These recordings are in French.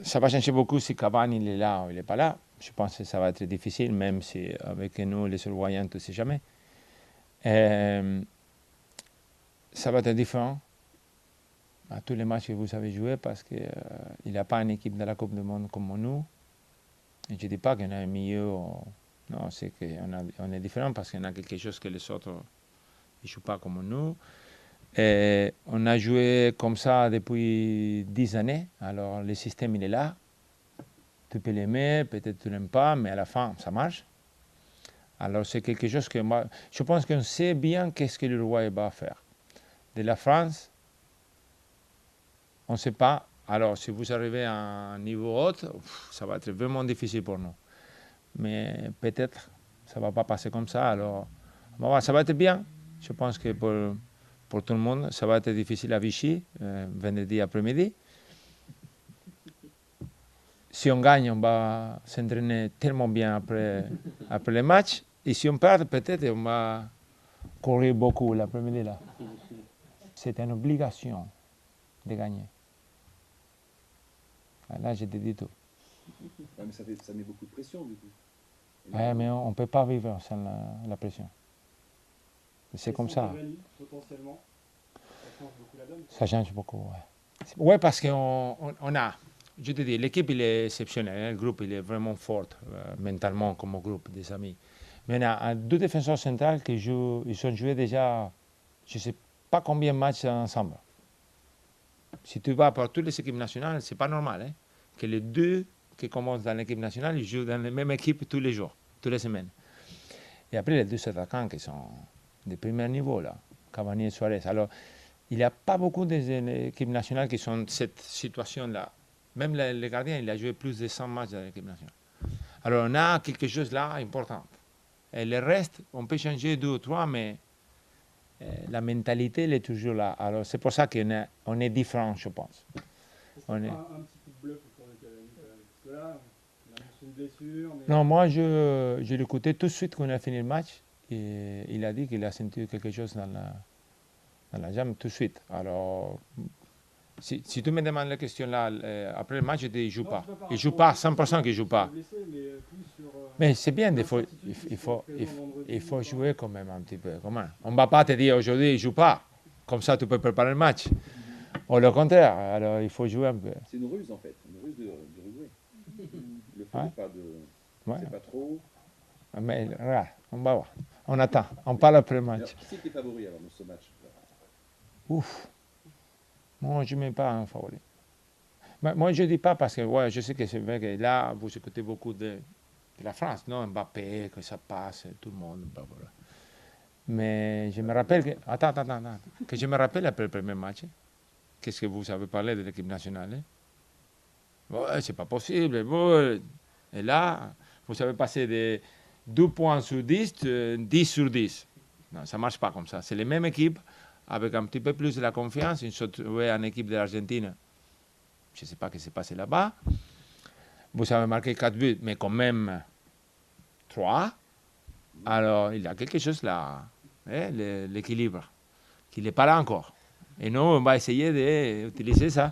Ça va changer beaucoup si Cavani il est là ou il n'est pas là. Je pense que ça va être difficile, même si avec nous, les Uruguayens, tu ne sais jamais. Ça va être différent à tous les matchs que vous avez joués parce qu'il n'y a pas une équipe de la Coupe du Monde comme nous. Et je ne dis pas qu'on est mieux. Non, c'est qu'on est différent parce qu'il y en a quelque chose que les autres ne jouent pas comme nous. Et on a joué comme ça depuis 10 années. Alors le système, il est là. Tu peux l'aimer, peut-être tu l'aimes pas, mais à la fin, ça marche. Alors c'est quelque chose que moi, je pense qu'on sait bien qu'est-ce que l'Uruguay va faire. De la France, on ne sait pas. Alors si vous arrivez à un niveau haut, ça va être vraiment difficile pour nous. Mais peut-être ça ne va pas passer comme ça. Alors ça va être bien. Je pense que pour tout le monde, ça va être difficile à Vichy, vendredi après-midi. Si on gagne, on va s'entraîner tellement bien après le match. Et si on perd, peut-être on va courir beaucoup l'après-midi là. C'est une obligation de gagner. Là, je te dis tout. Ouais, mais ça met beaucoup de pression du coup. Ouais, mais on ne peut pas vivre sans la pression. C'est comme ça. Potentiellement, ça change beaucoup la donne. Ça change beaucoup, ouais. Ouais, parce qu'on a, je te dis, l'équipe il est exceptionnelle, hein, le groupe il est vraiment fort, mentalement comme groupe des amis. Mais on a deux défenseurs centrales qui jouent, ils ont joué déjà, je ne sais pas combien de matchs ensemble. Si tu vas pour toutes les équipes nationales, c'est pas normal hein, que les deux qui commencent dans l'équipe nationale, ils jouent dans la même équipe tous les jours, toutes les semaines. Et après, les deux attaquants qui sont de premier niveau, là, Cavani et Suarez. Alors, il n'y a pas beaucoup d'équipes nationales qui sont dans cette situation-là. Même le gardien, il a joué plus de 100 matchs dans l'équipe nationale. Alors, on a quelque chose là important. Et le reste, on peut changer deux ou trois, mais la mentalité, elle est toujours là. Alors, c'est pour ça qu'on est différent, je pense. On est... un petit coup de bluff pour le Cavani quand même. Parce que là, on a une blessure. Mais... Non, moi, je l'ai écouté tout de suite quand on a fini le match. Et il a dit qu'il a senti quelque chose dans la jambe tout de suite. Alors, si tu me demandes la question là, après le match, je dis il ne joue pas. Il ne joue pas, 100% qu'il ne joue pas. Mais c'est bien, il faut jouer quand même un petit peu. On ne va pas te dire aujourd'hui il ne joue pas. Comme ça, tu peux préparer le match. Ou le contraire, alors il faut jouer un peu. C'est une ruse en fait, une ruse d'Uruguay. Le fait de pas de... C'est pas trop... Mais regarde, on va voir. On attend, on parle après le match. Alors, qui c'est qui est favori alors dans ce match? Ouf. Moi, je ne mets pas un favori. Mais moi, je ne dis pas parce que ouais, je sais que c'est vrai que là, vous écoutez beaucoup de la France, non? Mbappé, que ça passe, tout le monde. Blablabla. Mais je me rappelle que. Attends. Que je me rappelle après le premier match. Qu'est-ce que vous avez parlé de l'équipe nationale? Ouais, c'est pas possible. Ouais. Et là, vous avez passé de 2 points sur 10, 10 sur 10. Non, ça ne marche pas comme ça. C'est les mêmes équipes, avec un petit peu plus de la confiance. Ils sont trouvés en équipe de l'Argentine. Je ne sais pas ce qui s'est passé là-bas. Vous avez marqué 4 buts, mais quand même 3. Alors, il y a quelque chose là, hein, l'équilibre, qui n'est pas là encore. Et nous, on va essayer d'utiliser ça.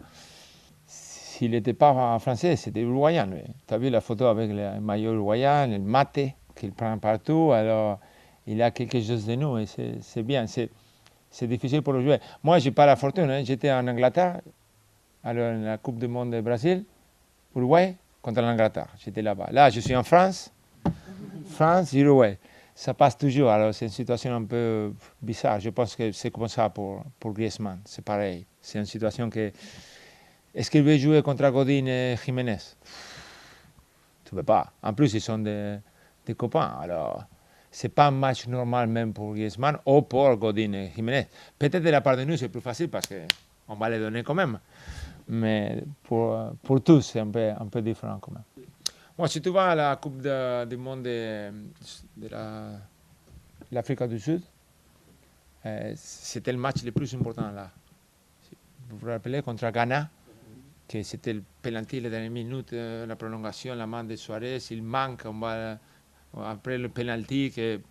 S'il n'était pas français, c'était uruguayen. Tu as vu la photo avec le maillot uruguayen, le mate qu'il prend partout. Alors, il a quelque chose de nous et c'est bien. C'est difficile pour le jouer. Moi, je n'ai pas la fortune. Hein. J'étais en Angleterre, alors la Coupe du Monde du Brésil, Uruguay, contre l'Angleterre. J'étais là-bas. Là, je suis en France, Uruguay. Ça passe toujours. Alors, c'est une situation un peu bizarre. Je pense que c'est comme ça pour Griezmann. C'est pareil. C'est une situation que... Est-ce qu'il veut jouer contre Godin et Jiménez? Tu ne peux pas. En plus, ils sont des copains. Alors, ce n'est pas un match normal même pour Griezmann ou pour Godin et Jiménez. Peut-être de la part de nous, c'est plus facile parce qu'on va les donner quand même. Mais pour tous, c'est un peu différent quand même. Moi, si tu vas à la Coupe du Monde de l'Afrique du Sud, c'était le match le plus important là. Vous vous rappelez, contre Ghana, que c'était le penalty, la dernière minute, la prolongation, la main de Suarez, il manque, après le penalty, que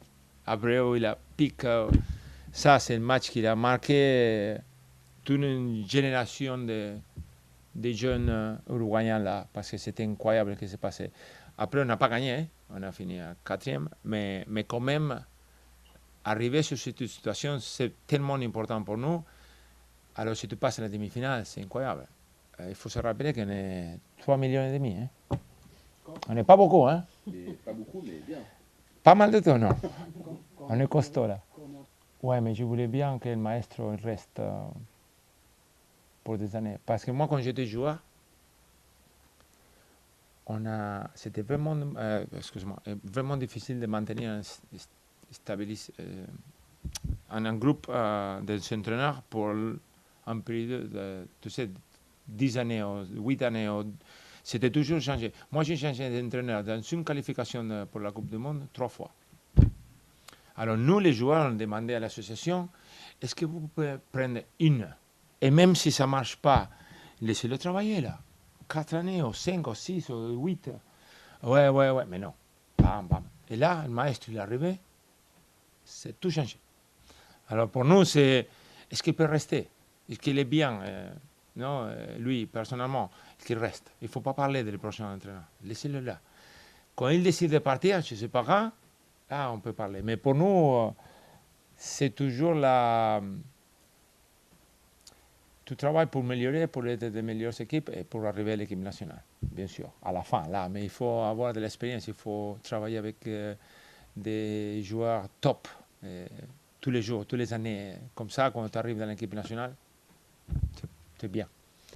Abreu, il a piqué. Ça, c'est le match qui a marqué toute une génération des jeunes Uruguayens là, parce que c'était incroyable ce qui s'est passé. Après, on n'a pas gagné, hein. On a fini à 4e, mais quand même, arriver sur cette situation, c'est tellement important pour nous. Alors, si tu passes à la demi-finale, c'est incroyable. Il faut se rappeler qu'on est 3,5 millions. Hein. On n'est pas beaucoup, hein? Pas beaucoup, mais bien. Pas mal de temps, non. On est costaud là. Ouais, mais je voulais bien que le maestro reste pour des années. Parce que moi, quand j'étais joueur, c'était vraiment, vraiment difficile de maintenir un groupe d'entraîneurs pour un période de, tu sais, 10 années ou 8 années. C'était toujours changé. Moi, j'ai changé d'entraîneur dans une qualification pour la Coupe du Monde 3 fois. Alors, nous, les joueurs, on demandait à l'association, est-ce que vous pouvez prendre une? Et même si ça ne marche pas, laissez-le travailler là. 4 années, ou 5, ou 6, ou 8. Ouais, mais non. Bam, bam. Et là, le maestro, il est arrivé, c'est tout changé. Alors, pour nous, est-ce qu'il peut rester? Est-ce qu'il est bien? Non, lui, personnellement, qu'il reste. Il ne faut pas parler des prochains entraîneurs. Laissez-le là. Quand il décide de partir, je ne sais pas quand, là, on peut parler. Mais pour nous, c'est toujours la... Tu travailles pour améliorer, pour être des meilleures équipes et pour arriver à l'équipe nationale, bien sûr, à la fin, là. Mais il faut avoir de l'expérience, il faut travailler avec des joueurs top tous les jours, toutes les années. Comme ça, quand tu arrives dans l'équipe nationale, c'est bien.